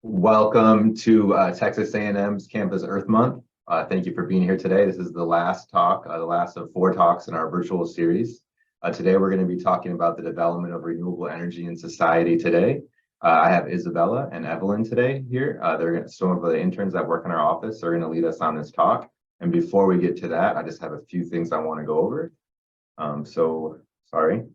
Welcome to Texas A&M's Campus Earth Month. Thank you for being here today. This is the last talk, the last of 4 talks in our virtual series. Today, we're going to be talking about the development of renewable energy in society today. I have Isabella and Evelyn today here. Some of the interns that work in our office are going to lead us on this talk. And before we get to that, I just have a few things I want to go over. Sorry.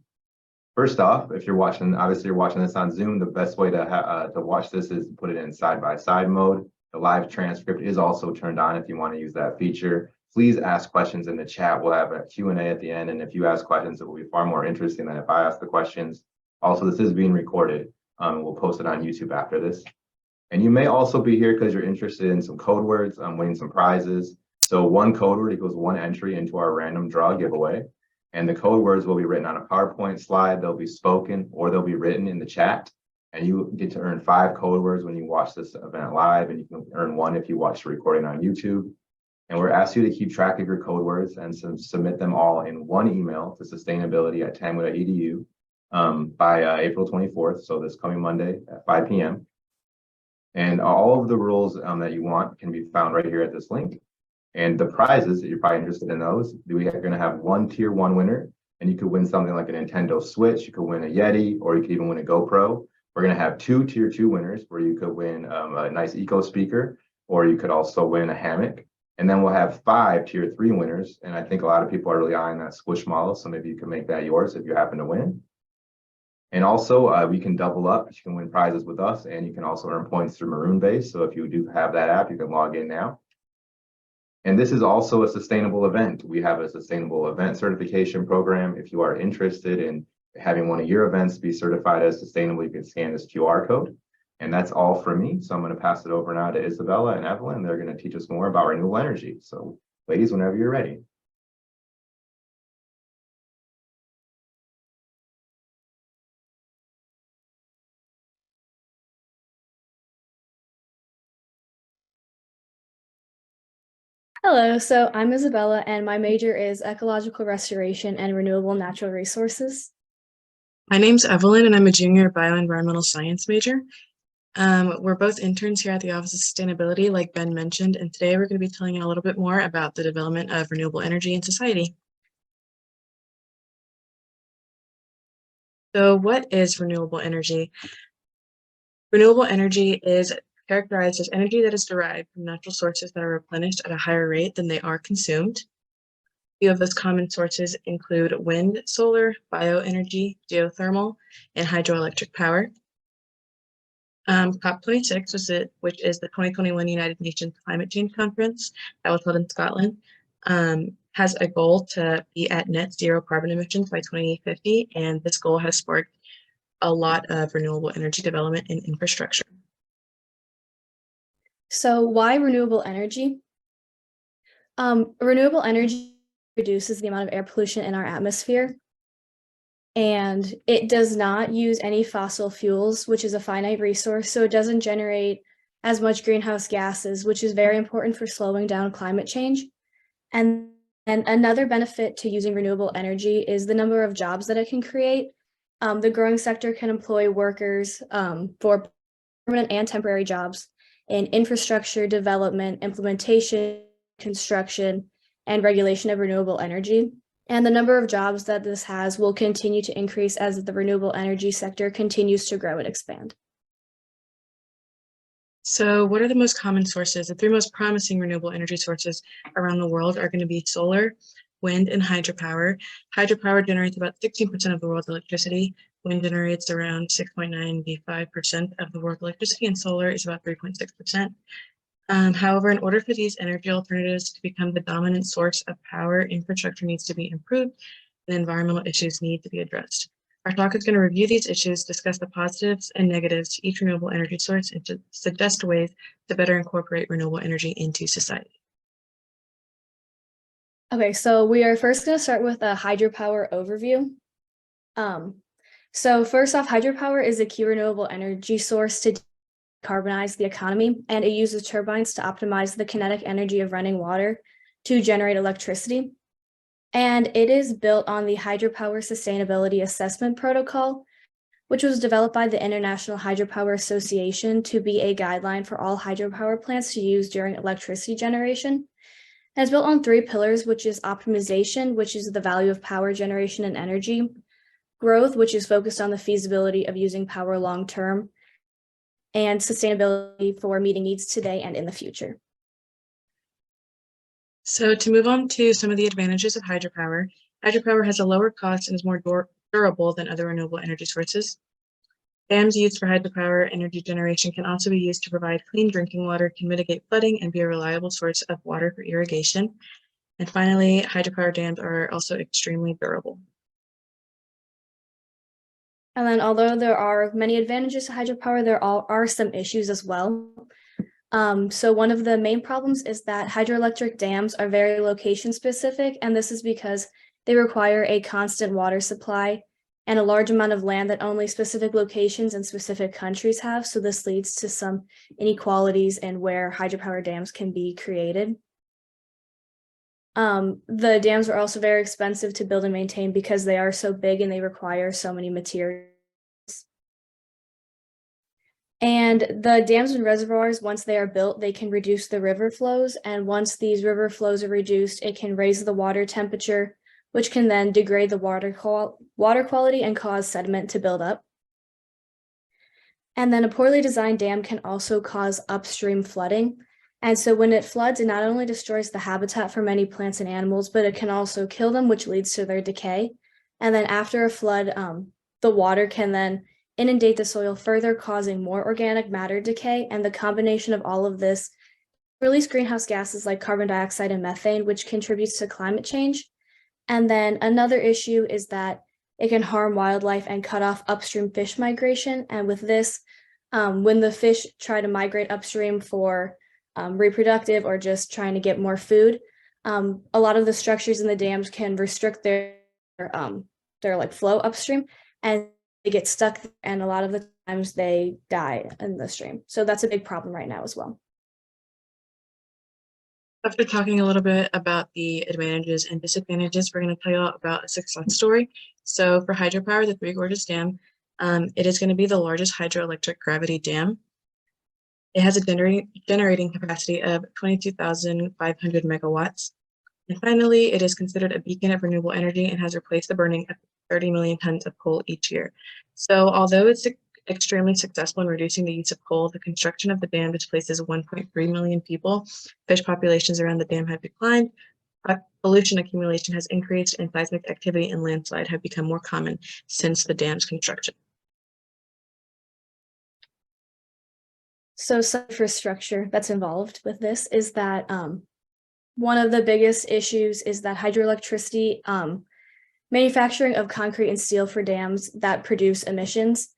First off, if you're watching, obviously you're watching this on Zoom, the best way to watch this is put it in side-by-side mode. The live transcript is also turned on if you want to use that feature. Please ask questions in the chat. We'll have a Q&A at the end, and if you ask questions, it will be far more interesting than if I ask the questions. Also, this is being recorded. We'll post it on YouTube after this. And you may also be here because you're interested in some code words, winning some prizes. So one code word equals 1 entry into our random draw giveaway. And the code words will be written on a PowerPoint slide. They'll be spoken or they'll be written in the chat. And you get to earn 5 code words when you watch this event live, and you can earn 1 if you watch the recording on YouTube. And we're asked you to keep track of your code words and submit them all in one email to sustainability@tamu.edu by April 24th. So this coming Monday at 5 p.m. And all of the rules that you want can be found right here at this link. And the prizes, that you're probably interested in those, we are going to have 1 tier 1 winner, and you could win something like a Nintendo Switch, you could win a Yeti, or you could even win a GoPro. We're going to have 2 tier 2 winners, where you could win a nice eco speaker, or you could also win a hammock. And then we'll have 5 tier 3 winners, and I think a lot of people are really eyeing that Squish model, so maybe you can make that yours if you happen to win. And also, we can double up. You can win prizes with us, and you can also earn points through Maroon Base. So if you do have that app, you can log in now. And this is also a sustainable event. We have a sustainable event certification program. If you are interested in having one of your events be certified as sustainable, you can scan this QR code. And that's all for me. So I'm going to pass it over now to Isabella and Evelyn. They're going to teach us more about renewable energy. So ladies, whenever you're ready. Hello, so I'm Isabella, and my major is ecological restoration and renewable natural resources. My name's Evelyn, and I'm a junior bioenvironmental science major. We're both interns here at the Office of Sustainability, like Ben mentioned, and today we're going to be telling you a little bit more about the development of renewable energy in society. So what is renewable energy? Renewable energy is characterized as energy that is derived from natural sources that are replenished at a higher rate than they are consumed. A few of those common sources include wind, solar, bioenergy, geothermal, and hydroelectric power. COP26, which is the 2021 United Nations Climate Change Conference that was held in Scotland, has a goal to be at net zero carbon emissions by 2050, and this goal has sparked a lot of renewable energy development and infrastructure. So why renewable energy? Renewable energy reduces the amount of air pollution in our atmosphere, and it does not use any fossil fuels, which is a finite resource, so it doesn't generate as much greenhouse gases, which is very important for slowing down climate change. And another benefit to using renewable energy is the number of jobs that it can create. The growing sector can employ workers for permanent and temporary jobs in infrastructure development, implementation, construction, and regulation of renewable energy. And the number of jobs that this has will continue to increase as the renewable energy sector continues to grow and expand. So what are the most common sources? The 3 most promising renewable energy sources around the world are going to be solar, wind, and hydropower. Hydropower generates about 16% of the world's electricity. Wind generates around 6.95% of the world's electricity, and solar is about 3.6%. However, in order for these energy alternatives to become the dominant source of power, infrastructure needs to be improved, and environmental issues need to be addressed. Our talk is going to review these issues, discuss the positives and negatives to each renewable energy source, and to suggest ways to better incorporate renewable energy into society. Okay, so we are first going to start with a hydropower overview. So first off, hydropower is a key renewable energy source to decarbonize the economy, and it uses turbines to optimize the kinetic energy of running water to generate electricity. And it is built on the Hydropower Sustainability Assessment Protocol, which was developed by the International Hydropower Association to be a guideline for all hydropower plants to use during electricity generation. And it's built on 3 pillars, which is optimization, which is the value of power generation and energy, growth, which is focused on the feasibility of using power long-term, and sustainability for meeting needs today and in the future. So to move on to some of the advantages of hydropower, hydropower has a lower cost and is more durable than other renewable energy sources. Dams used for hydropower energy generation can also be used to provide clean drinking water, can mitigate flooding, and be a reliable source of water for irrigation. And finally, hydropower dams are also extremely durable. And then although there are many advantages to hydropower, there are some issues as well. So one of the main problems is that hydroelectric dams are very location specific, and this is because they require a constant water supply and a large amount of land that only specific locations and specific countries have. So this leads to some inequalities in where hydropower dams can be created. The dams are also very expensive to build and maintain because they are so big and they require so many materials. And the dams and reservoirs, once they are built, they can reduce the river flows. And once these river flows are reduced, it can raise the water temperature, which can then degrade the water quality and cause sediment to build up. And then a poorly designed dam can also cause upstream flooding. And so when it floods, it not only destroys the habitat for many plants and animals, but it can also kill them, which leads to their decay. And then after a flood, the water can then inundate the soil further, causing more organic matter decay. And the combination of all of this release greenhouse gases like carbon dioxide and methane, which contributes to climate change. And then another issue is that it can harm wildlife and cut off upstream fish migration. And with this, when the fish try to migrate upstream for reproductive or just trying to get more food, a lot of the structures in the dams can restrict their like flow upstream, and they get stuck, and a lot of the times they die in the stream. So that's a big problem right now as well. After talking a little bit about the advantages and disadvantages, we're going to tell you about a success story. So for hydropower, the Three Gorges Dam, it is going to be the largest hydroelectric gravity dam. It has a generating capacity of 22,500 megawatts. And finally, it is considered a beacon of renewable energy and has replaced the burning of 30 million tons of coal each year. So although it's extremely successful in reducing the use of coal, the construction of the dam displaces 1.3 million people. Fish populations around the dam have declined. Pollution accumulation has increased, and seismic activity and landslide have become more common since the dam's construction. So some infrastructure that's involved with this is that one of the biggest issues is that hydroelectricity, manufacturing of concrete and steel for dams that produce emissions.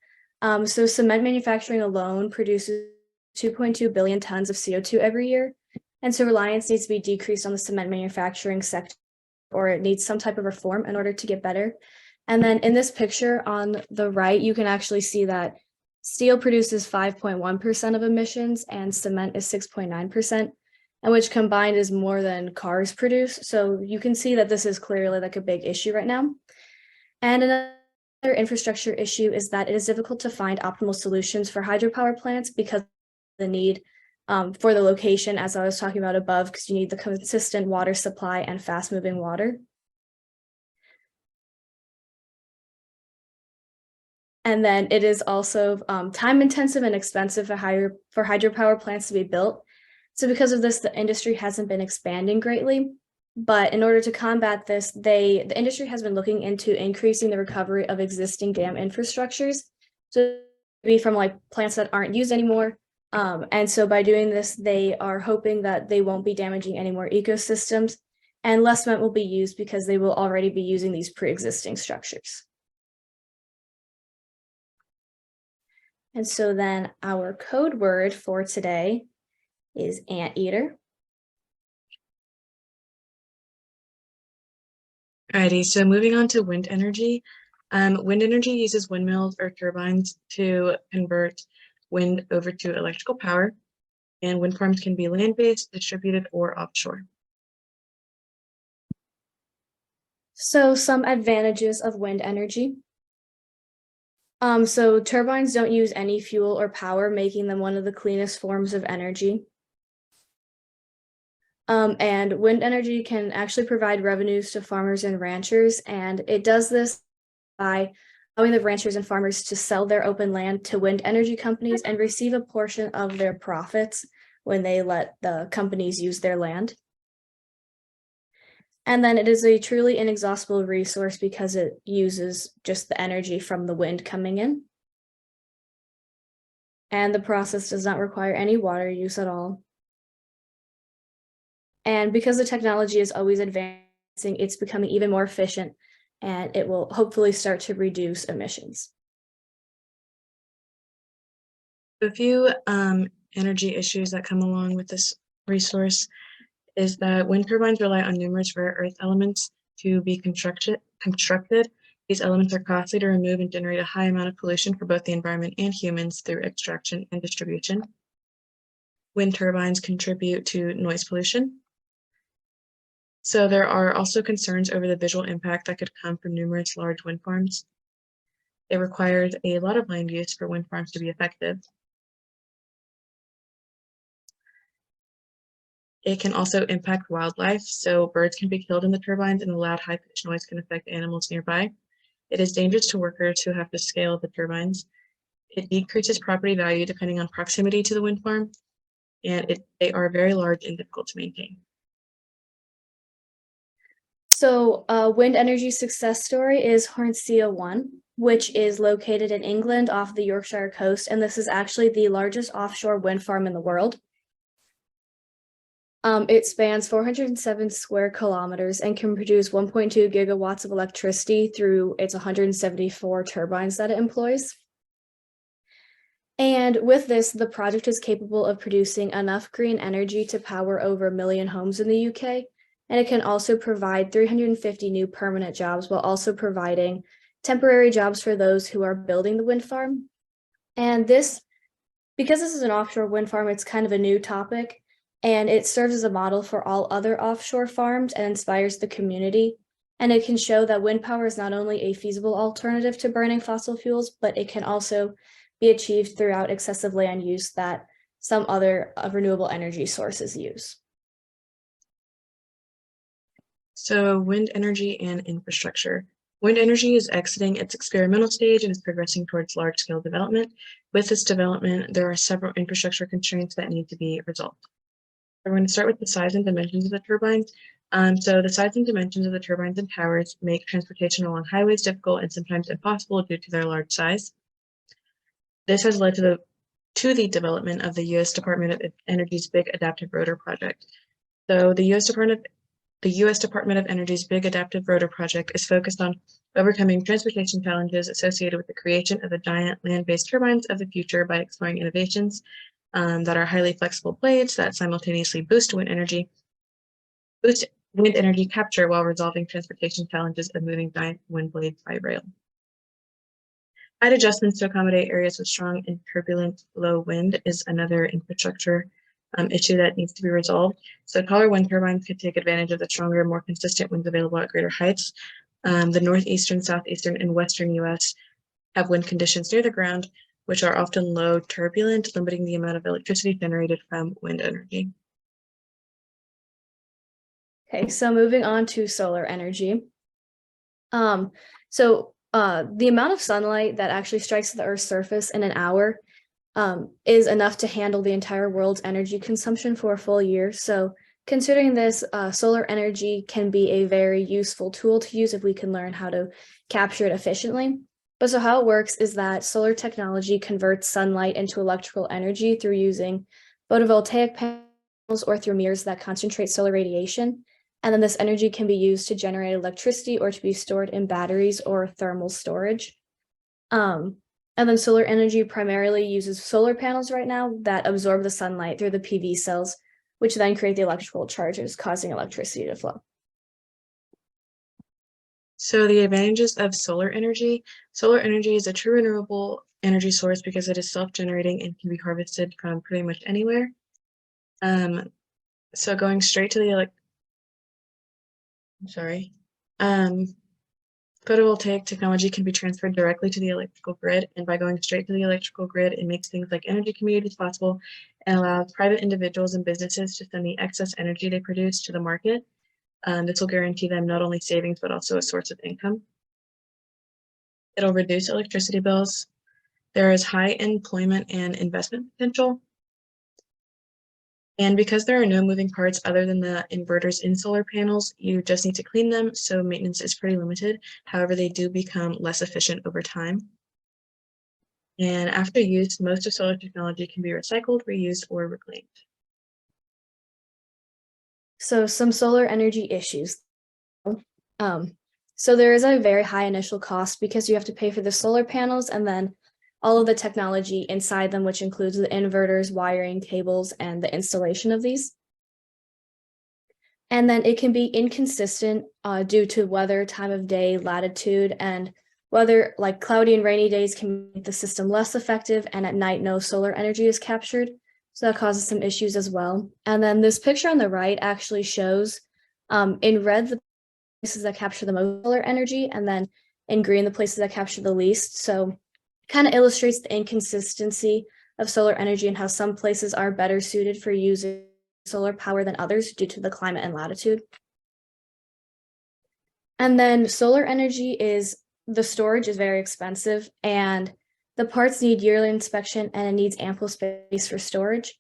So cement manufacturing alone produces 2.2 billion tons of CO2 every year. And so reliance needs to be decreased on the cement manufacturing sector, or it needs some type of reform in order to get better. And then in this picture on the right, you can actually see that steel produces 5.1% of emissions and cement is 6.9%, and which combined is more than cars produce. So you can see that this is clearly like a big issue right now. And another infrastructure issue is that it is difficult to find optimal solutions for hydropower plants because of the need for the location, as I was talking about above, because you need the consistent water supply and fast moving water. And then it is also time intensive and expensive for hydropower plants to be built. So because of this, the industry hasn't been expanding greatly. But in order to combat this, the industry has been looking into increasing the recovery of existing dam infrastructures. So maybe from like plants that aren't used anymore. And so by doing this, they are hoping that they won't be damaging any more ecosystems, and less cement will be used because they will already be using these pre-existing structures. And so then our code word for today is anteater. Alrighty, so moving on to wind energy. Wind energy uses windmills or turbines to convert wind over to electrical power, and wind farms can be land-based, distributed, or offshore. So some advantages of wind energy. So turbines don't use any fuel or power, making them one of the cleanest forms of energy. And wind energy can actually provide revenues to farmers and ranchers, and it does this by allowing the ranchers and farmers to sell their open land to wind energy companies and receive a portion of their profits when they let the companies use their land. And then it is a truly inexhaustible resource because it uses just the energy from the wind coming in. And the process does not require any water use at all. And because the technology is always advancing, it's becoming even more efficient, and it will hopefully start to reduce emissions. A few energy issues that come along with this resource is that wind turbines rely on numerous rare earth elements to be constructed. These elements are costly to remove and generate a high amount of pollution for both the environment and humans through extraction and distribution. Wind turbines contribute to noise pollution. So there are also concerns over the visual impact that could come from numerous large wind farms. It requires a lot of land use for wind farms to be effective. It can also impact wildlife, so birds can be killed in the turbines and the loud high-pitched noise can affect animals nearby. It is dangerous to workers who have to scale the turbines. It decreases property value depending on proximity to the wind farm, and they are very large and difficult to maintain. So wind energy success story is Hornsea 1, which is located in England off the Yorkshire coast, and this is actually the largest offshore wind farm in the world. It spans 407 square kilometers and can produce 1.2 gigawatts of electricity through its 174 turbines that it employs. And with this, the project is capable of producing enough green energy to power over 1 million homes in the UK. And it can also provide 350 new permanent jobs while also providing temporary jobs for those who are building the wind farm. And because this is an offshore wind farm, it's kind of a new topic, and it serves as a model for all other offshore farms and inspires the community. And it can show that wind power is not only a feasible alternative to burning fossil fuels, but it can also be achieved throughout excessive land use that some other renewable energy sources use. So wind energy and infrastructure. Wind energy is exiting its experimental stage and is progressing towards large-scale development. With this development, there are several infrastructure constraints that need to be resolved. We're going to start with the size and dimensions of the turbines. So the size and dimensions of the turbines and towers make transportation along highways difficult and sometimes impossible due to their large size. This has led to the development of the U.S. Department of Energy's Big Adaptive Rotor Project. So the U.S. Department of Energy's Big Adaptive Rotor Project is focused on overcoming transportation challenges associated with the creation of the giant land-based turbines of the future by exploring innovations that are highly flexible blades that simultaneously boost wind energy capture while resolving transportation challenges of moving giant wind blades by rail. Height adjustments to accommodate areas with strong and turbulent low wind is another infrastructure issue that needs to be resolved. So taller wind turbines could take advantage of the stronger, more consistent winds available at greater heights. The northeastern, southeastern, and western U.S. have wind conditions near the ground, which are often low turbulent, limiting the amount of electricity generated from wind energy. Okay, so moving on to solar energy. The amount of sunlight that actually strikes the Earth's surface in an hour is enough to handle the entire world's energy consumption for a full year. So considering this, solar energy can be a very useful tool to use if we can learn how to capture it efficiently. But so how it works is that solar technology converts sunlight into electrical energy through using photovoltaic panels or through mirrors that concentrate solar radiation. And then this energy can be used to generate electricity or to be stored in batteries or thermal storage. And then solar energy primarily uses solar panels right now that absorb the sunlight through the PV cells, which then create the electrical charges, causing electricity to flow. So the advantages of solar energy. Solar energy is a true renewable energy source because it is self-generating and can be harvested from pretty much anywhere. So going straight to the Photovoltaic technology can be transferred directly to the electrical grid, and by going straight to the electrical grid, it makes things like energy communities possible and allows private individuals and businesses to send the excess energy they produce to the market. This will guarantee them not only savings, but also a source of income. It'll reduce electricity bills. There is high employment and investment potential. And because there are no moving parts other than the inverters in solar panels, you just need to clean them, so maintenance is pretty limited. However, they do become less efficient over time. And after use, most of solar technology can be recycled, reused, or reclaimed. So some solar energy issues. So there is a very high initial cost because you have to pay for the solar panels and then all of the technology inside them, which includes the inverters, wiring, cables, and the installation of these. And then it can be inconsistent due to weather, time of day, latitude, and weather, like cloudy and rainy days can make the system less effective, and at night no solar energy is captured. So that causes some issues as well. And then this picture on the right actually shows in red the places that capture the most solar energy, and then in green the places that capture the least. So kind of illustrates the inconsistency of solar energy and how some places are better suited for using solar power than others due to the climate and latitude. And then solar energy the storage is very expensive, and the parts need yearly inspection and it needs ample space for storage.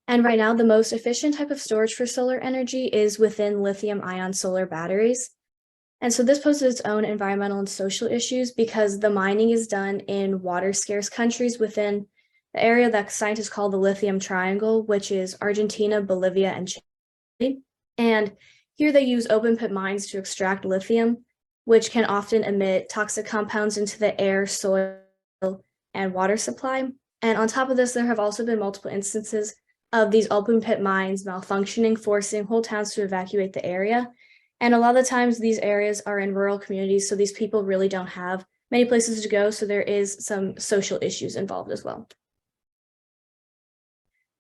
And right now, the most efficient type of storage for solar energy is within lithium-ion solar batteries. And so this poses its own environmental and social issues because the mining is done in water-scarce countries within the area that scientists call the Lithium Triangle, which is Argentina, Bolivia, and Chile. And here they use open-pit mines to extract lithium, which can often emit toxic compounds into the air, soil, and water supply. And on top of this, there have also been multiple instances of these open-pit mines malfunctioning, forcing whole towns to evacuate the area. And a lot of the times these areas are in rural communities, so these people really don't have many places to go, so there is some social issues involved as well.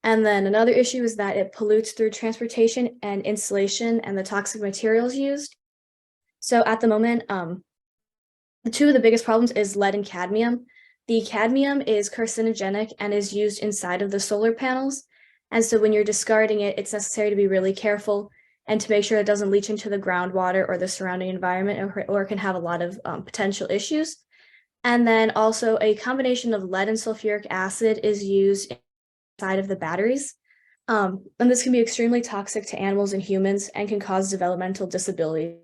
And then another issue is that it pollutes through transportation and installation and the toxic materials used. So at the moment, two of the biggest problems is lead and cadmium. The cadmium is carcinogenic and is used inside of the solar panels. And so when you're discarding it, it's necessary to be really careful and to make sure it doesn't leach into the groundwater or the surrounding environment, or it can have a lot of potential issues. And then also a combination of lead and sulfuric acid is used inside of the batteries. And this can be extremely toxic to animals and humans and can cause developmental disability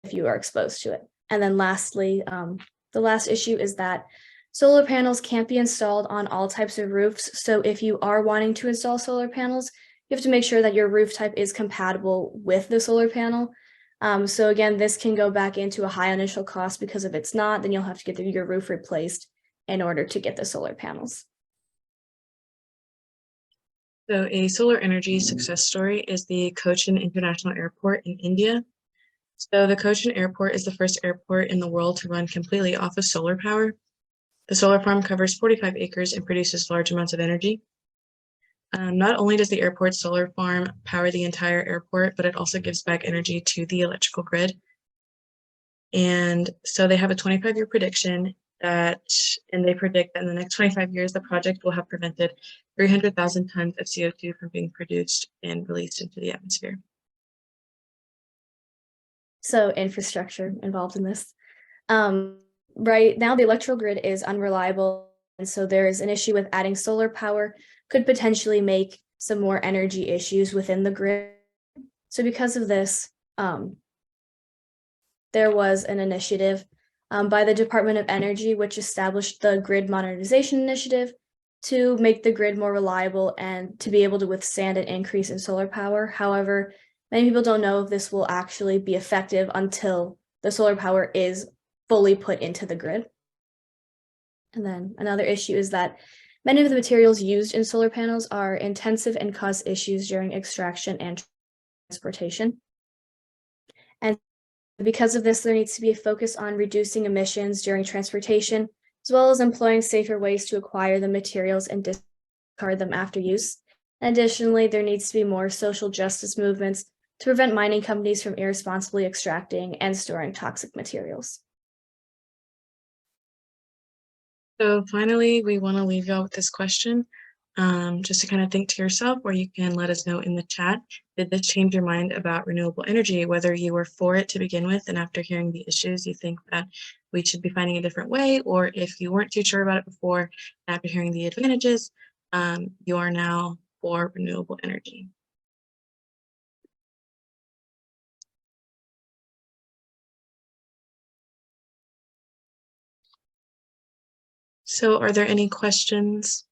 if you are exposed to it. And then lastly, the last issue is that solar panels can't be installed on all types of roofs. So if you are wanting to install solar panels, you have to make sure that your roof type is compatible with the solar panel. So again, this can go back into a high initial cost because if it's not, then you'll have to get your roof replaced in order to get the solar panels. So a solar energy success story is the Cochin International Airport in India. So the Cochin Airport is the first airport in the world to run completely off of solar power. The solar farm covers 45 acres and produces large amounts of energy. Not only does the airport's solar farm power the entire airport, but it also gives back energy to the electrical grid. And so they have a 25-year prediction and they predict that in the next 25 years, the project will have prevented 300,000 tons of CO2 from being produced and released into the atmosphere. So infrastructure involved in this. Right now, the electrical grid is unreliable, and so there is an issue with adding solar power could potentially make some more energy issues within the grid. So because of this, there was an initiative by the Department of Energy, which established the Grid Modernization Initiative to make the grid more reliable and to be able to withstand an increase in solar power. However, many people don't know if this will actually be effective until the solar power is fully put into the grid. And then another issue is that many of the materials used in solar panels are intensive and cause issues during extraction and transportation. And because of this, there needs to be a focus on reducing emissions during transportation, as well as employing safer ways to acquire the materials and discard them after use. Additionally, there needs to be more social justice movements to prevent mining companies from irresponsibly extracting and storing toxic materials. So finally, we want to leave you all with this question, just to kind of think to yourself, or you can let us know in the chat. Did this change your mind about renewable energy, whether you were for it to begin with, and after hearing the issues, you think that we should be finding a different way, or if you weren't too sure about it before, after hearing the advantages, you are now for renewable energy. So are there any questions?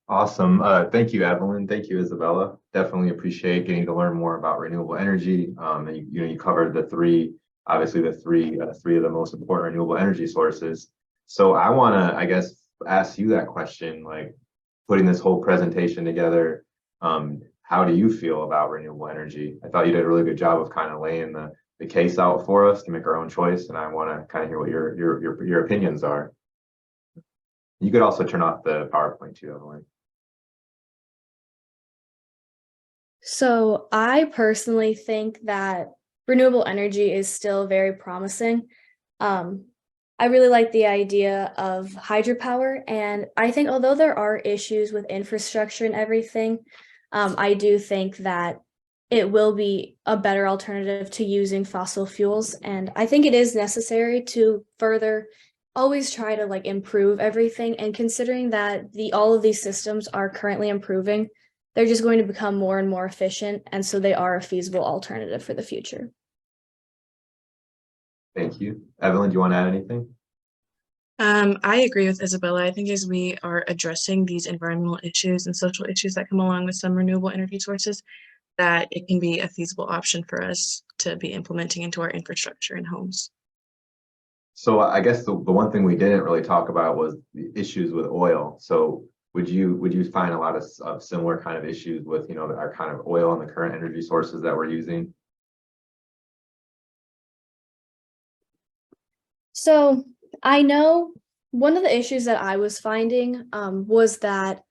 Awesome. Thank you, Evelyn. Thank you, Isabella. Definitely appreciate getting to learn more about renewable energy. And you covered the three, obviously the three of the most important renewable energy sources. So I want to, I guess, ask you that question, like putting this whole presentation together. How do you feel about renewable energy? I thought you did a really good job of kind of laying the case out for us to make our own choice. And I want to kind of hear what your opinions are. You could also turn off the PowerPoint too, Evelyn. So I personally think that renewable energy is still very promising. I really like the idea of hydropower, and I think although there are issues with infrastructure and everything, I do think that it will be a better alternative to using fossil fuels. And I think it is necessary to further always try to like improve everything. And considering that all of these systems are currently improving, they're just going to become more and more efficient. And so they are a feasible alternative for the future. Thank you. Evelyn, do you want to add anything? I agree with Isabella. I think as we are addressing these environmental issues and social issues that come along with some renewable energy sources, that it can be a feasible option for us to be implementing into our infrastructure and homes. So I guess the one thing we didn't really talk about was the issues with oil. So would you find a lot of similar kind of issues with, our kind of oil and the current energy sources that we're using? So I know one of the issues that I was finding was that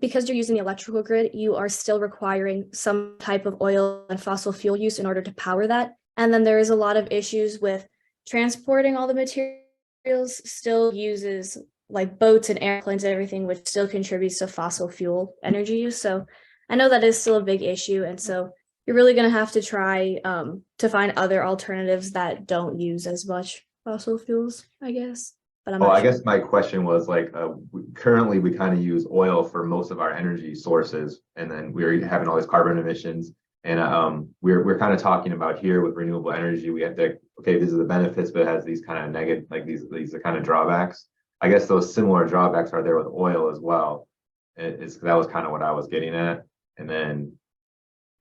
because you're using the electrical grid, you are still requiring some type of oil and fossil fuel use in order to power that. And then there is a lot of issues with transporting all the materials, still uses like boats and airplanes and everything, which still contributes to fossil fuel energy use. So I know that is still a big issue. And so you're really going to have to try to find other alternatives that don't use as much fossil fuels, I guess. But I'm Well, not I sure. guess my question was like, currently we kind of use oil for most of our energy sources, and then we're having all these carbon emissions. And we're kind of talking about here with renewable energy, we have to, okay, these are the benefits, but it has these kind of negative, like these are kind of drawbacks. I guess those similar drawbacks are there with oil as well. That was kind of what I was getting at. And then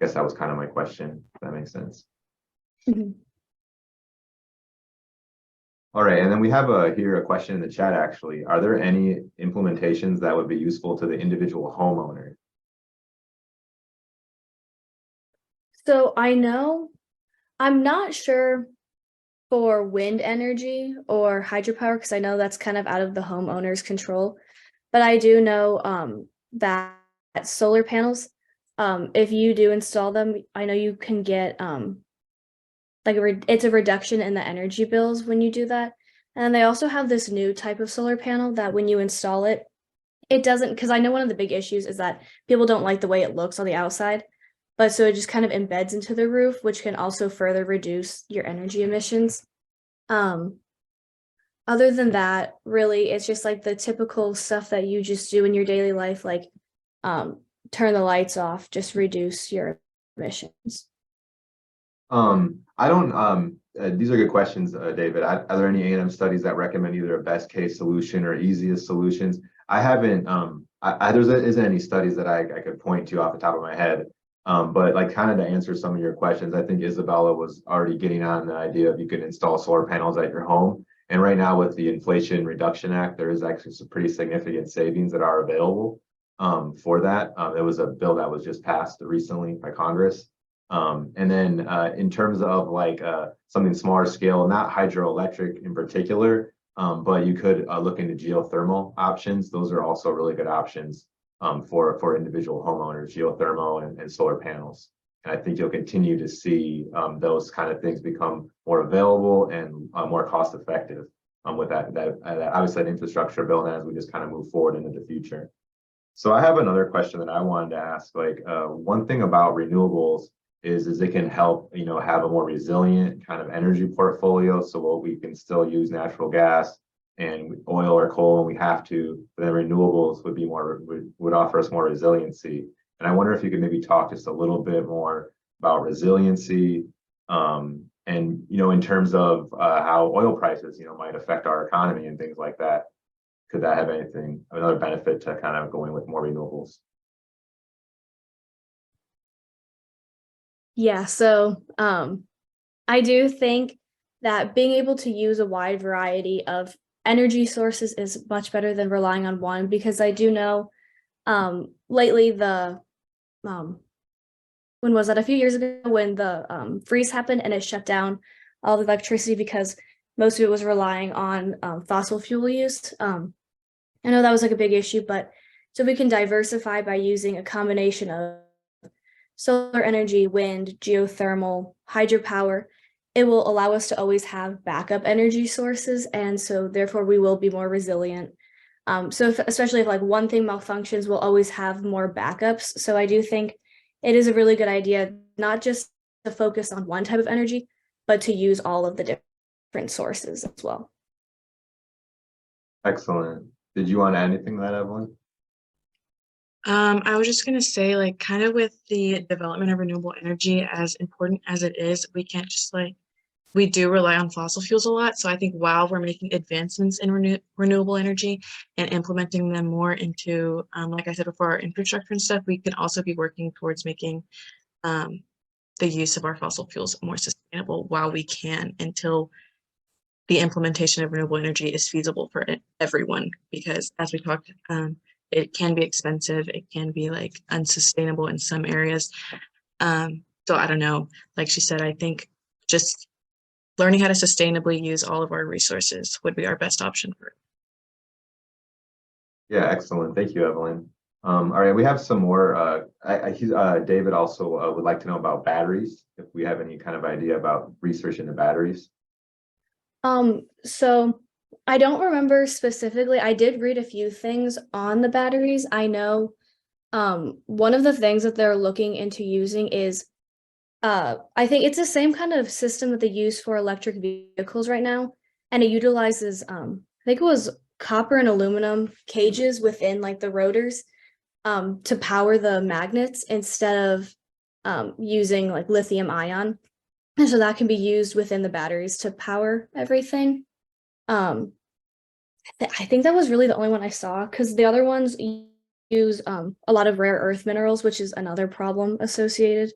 I guess that was kind of my question, if that makes sense. Mhm. All right, and then we have here a question in the chat actually. Are there any implementations that would be useful to the individual homeowner? So I know, I'm not sure for wind energy or hydropower, because I know that's kind of out of the homeowner's control. But I do know that solar panels, if you do install them, I know you can get like it's a reduction in the energy bills when you do that. And they also have this new type of solar panel that when you install it, it doesn't, because I know one of the big issues is that people don't like the way it looks on the outside. But so it just kind of embeds into the roof, which can also further reduce your energy emissions. Other than that, really, it's just like the typical stuff that you just do in your daily life, like turn the lights off, just reduce your emissions. I don't, these are good questions, David. Are there any A&M studies that recommend either a best case solution or easiest solutions? I haven't, there isn't any studies that I could point to off the top of my head. But like kind of to answer some of your questions, I think Isabella was already getting on the idea of you can install solar panels at your home. And right now with the Inflation Reduction Act, there is actually some pretty significant savings that are available for that. There was a bill that was just passed recently by Congress. And then in terms of like something smaller scale, not hydroelectric in particular, but you could look into geothermal options. Those are also really good options for individual homeowners, geothermal and solar panels. And I think you'll continue to see those kind of things become more available and more cost effective with that obviously that infrastructure bill as we just kind of move forward into the future. So I have another question that I wanted to ask. Like one thing about renewables is it can help, you know, have a more resilient kind of energy portfolio. So we can still use natural gas and oil or coal when we have to, but then renewables would be more would offer us more resiliency. And I wonder if you could maybe talk just a little bit more about resiliency, and you know, in terms of how oil prices, you know, might affect our economy and things like that. Could that have another benefit to kind of going with more renewables? Yeah, so I do think that being able to use a wide variety of energy sources is much better than relying on one, because I do know lately the when was that, a few years ago, when the freeze happened and it shut down all the electricity because most of it was relying on fossil fuel use. I know that was like a big issue, but so we can diversify by using a combination of solar energy, wind, geothermal, hydropower. It will allow us to always have backup energy sources, and so therefore we will be more resilient. So especially if like one thing malfunctions, we'll always have more backups. So I do think it is a really good idea, not just to focus on one type of energy, but to use all of the different sources as well. Excellent. Did you want to add anything to that, Evelyn? I was just going to say, like, kind of with the development of renewable energy, as important as it is, we can't just we do rely on fossil fuels a lot. So I think while we're making advancements in renewable energy and implementing them more into, like I said before, our infrastructure and stuff, we can also be working towards making the use of our fossil fuels more sustainable while we can, until the implementation of renewable energy is feasible for everyone. Because as we talked, it can be expensive. It can be like unsustainable in some areas. So I don't know, like she said, I think just learning how to sustainably use all of our resources would be our best option for it. Yeah, excellent. Thank you, Evelyn. All right, we have some more. David also would like to know about batteries, if we have any kind of idea about research into batteries. So I don't remember specifically. I did read a few things on the batteries. I know one of the things that they're looking into using is I think it's the same kind of system that they use for electric vehicles right now, and it utilizes I think it was copper and aluminum cages within like the rotors to power the magnets instead of using like lithium ion. And so that can be used within the batteries to power everything. I think that was really the only one I saw, because the other ones use a lot of rare earth minerals, which is another problem associated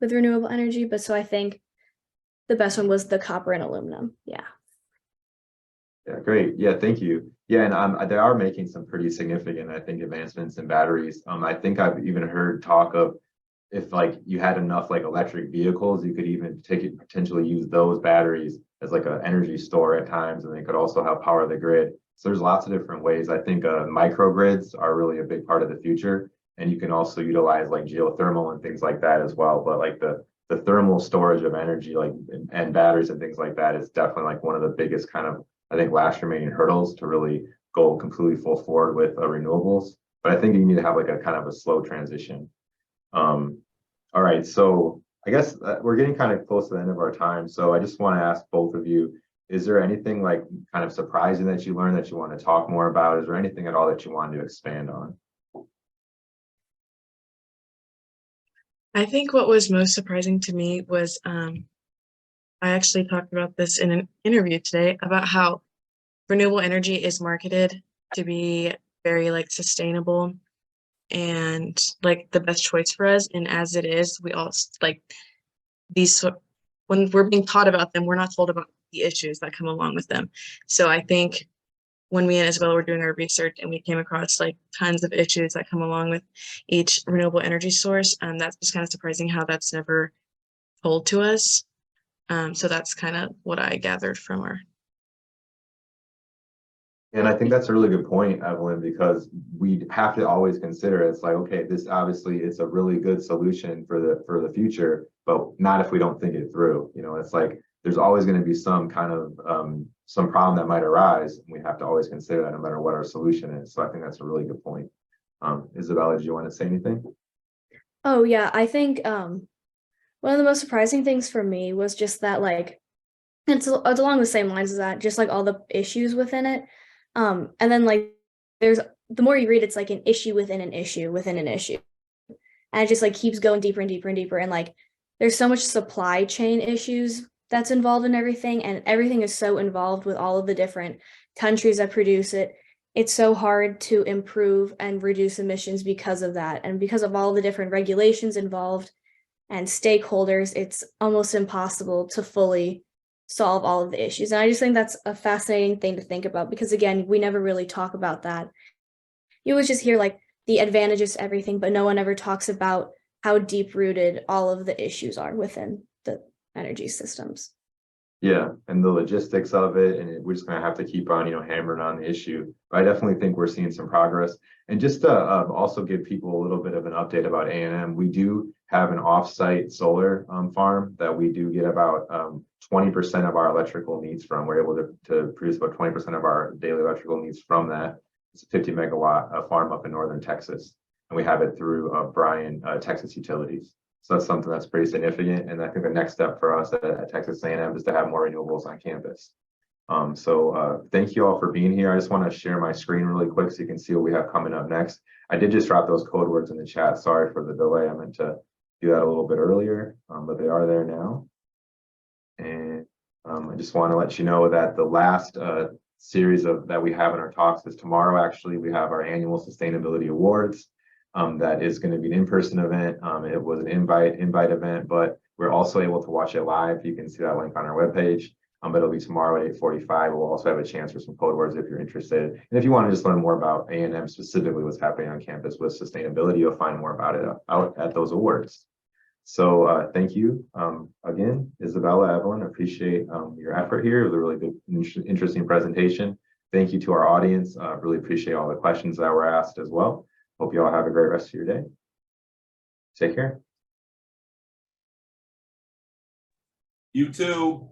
with renewable energy. But so I think the best one was the copper and aluminum. Yeah. Yeah, great. Yeah, thank you. Yeah, and they are making some pretty significant, I think, advancements in batteries. I think I've even heard talk of, if like you had enough like electric vehicles, you could even potentially use those batteries as like an energy store at times, and they could also help power the grid. So there's lots of different ways. I think microgrids are really a big part of the future, and you can also utilize like geothermal and things like that as well. But like the thermal storage of energy, like and batteries and things like that, is definitely like one of the biggest kind of, I think, last remaining hurdles to really go completely full forward with renewables. But I think you need to have like a kind of a slow transition. All right, so I guess we're getting kind of close to the end of our time. So I just want to ask both of you, is there anything like kind of surprising that you learned that you want to talk more about? Is there anything at all that you wanted to expand on? I think what was most surprising to me was I actually talked about this in an interview today, about how renewable energy is marketed to be very like sustainable and like the best choice for us. And as it is, we all like these, when we're being taught about them, we're not told about the issues that come along with them. So I think when me and Isabella were doing our research and we came across like tons of issues that come along with each renewable energy source, that's just kind of surprising how that's never told to us. So that's kind of what I gathered from our. And I think that's a really good point, Evelyn, because we have to always consider it's like, okay, this obviously is a really good solution for the future, but not if we don't think it through. You know, it's like there's always going to be some kind of some problem that might arise, and we have to always consider that no matter what our solution is. So I think that's a really good point. Isabella, do you want to say anything? Oh yeah, I think one of the most surprising things for me was just that like it's along the same lines as that, just like all the issues within it. And then like there's the more you read, it's like an issue within an issue within an issue. And it just like keeps going deeper and deeper and deeper. And like there's so much supply chain issues that's involved in everything, and everything is so involved with all of the different countries that produce it. It's so hard to improve and reduce emissions because of that. And because of all the different regulations involved and stakeholders, it's almost impossible to fully solve all of the issues. And I just think that's a fascinating thing to think about, because again, we never really talk about that. You always just hear like the advantages to everything, but no one ever talks about how deep rooted all of the issues are within the energy systems. Yeah, and the logistics of it, and we're just going to have to keep on, hammering on the issue. But I definitely think we're seeing some progress. And just to also give people a little bit of an update about A&M, we do have an off-site solar farm that we do get about 20% of our electrical needs from. We're able to produce about 20% of our daily electrical needs from that. It's a 50 megawatt farm up in northern Texas, and we have it through Bryan, Texas Utilities. So that's something that's pretty significant. And I think the next step for us at Texas A&M is to have more renewables on campus. Thank you all for being here. I just want to share my screen really quick so you can see what we have coming up next. I did just drop those code words in the chat. Sorry for the delay. I meant to do that a little bit earlier, but they are there now. And I just want to let you know that the last series that we have in our talks is tomorrow. Actually, we have our annual sustainability awards. That is going to be an in-person event. It was an invite event, but we're also able to watch it live. You can see that link on our webpage. But it'll be tomorrow at 8:45. We'll also have a chance for some code words if you're interested. And if you want to just learn more about A&M, specifically what's happening on campus with sustainability, you'll find more about it out at those awards. So thank you again, Isabella, Evelyn. Appreciate your effort here. It was a really good, interesting presentation. Thank you to our audience. Really appreciate all the questions that were asked as well. Hope you all have a great rest of your day. Take care. You too.